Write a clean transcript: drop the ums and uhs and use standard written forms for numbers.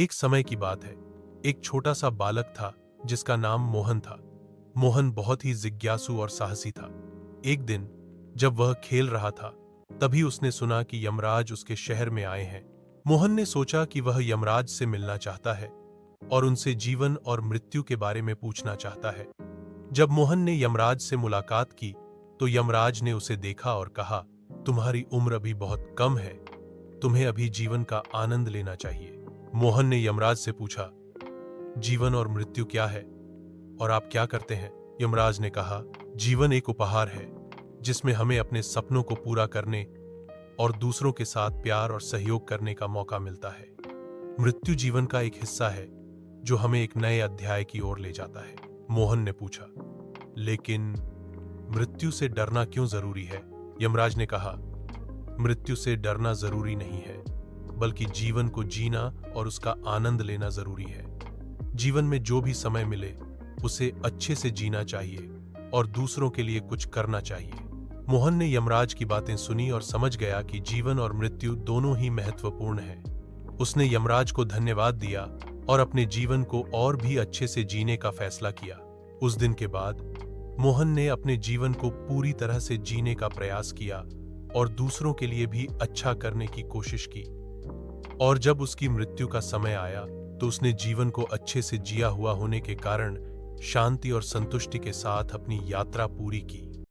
एक समय की बात है। एक छोटा सा बालक था जिसका नाम मोहन था। मोहन बहुत ही जिज्ञासु और साहसी था। एक दिन जब वह खेल रहा था, तभी उसने सुना कि यमराज उसके शहर में आए हैं। मोहन ने सोचा कि वह यमराज से मिलना चाहता है और उनसे जीवन और मृत्यु के बारे में पूछना चाहता है। जब मोहन ने यमराज से मुलाकात की, तो यमराज ने उसे देखा और कहा, तुम्हारी उम्र अभी बहुत कम है, तुम्हें अभी जीवन का आनंद लेना चाहिए। मोहन ने यमराज से पूछा, जीवन और मृत्यु क्या है और आप क्या करते हैं? यमराज ने कहा, जीवन एक उपहार है जिसमें हमें अपने सपनों को पूरा करने और दूसरों के साथ प्यार और सहयोग करने का मौका मिलता है। मृत्यु जीवन का एक हिस्सा है जो हमें एक नए अध्याय की ओर ले जाता है। मोहन ने पूछा, लेकिन मृत्यु से डरना क्यों जरूरी है? यमराज ने कहा, मृत्यु से डरना जरूरी नहीं है, बल्कि जीवन को जीना और उसका आनंद लेना जरूरी है। जीवन में जो भी समय मिले उसे अच्छे से जीना चाहिए और दूसरों के लिए कुछ करना चाहिए। मोहन ने यमराज की बातें सुनी और समझ गया कि जीवन और मृत्यु दोनों ही महत्वपूर्ण हैं। उसने यमराज को धन्यवाद दिया और अपने जीवन को और भी अच्छे से जीने का फैसला किया। उस दिन के बाद मोहन ने अपने जीवन को पूरी तरह से जीने का प्रयास किया और दूसरों के लिए भी अच्छा करने की कोशिश की। और जब उसकी मृत्यु का समय आया, तो उसने जीवन को अच्छे से जिया हुआ होने के कारण शांति और संतुष्टि के साथ अपनी यात्रा पूरी की।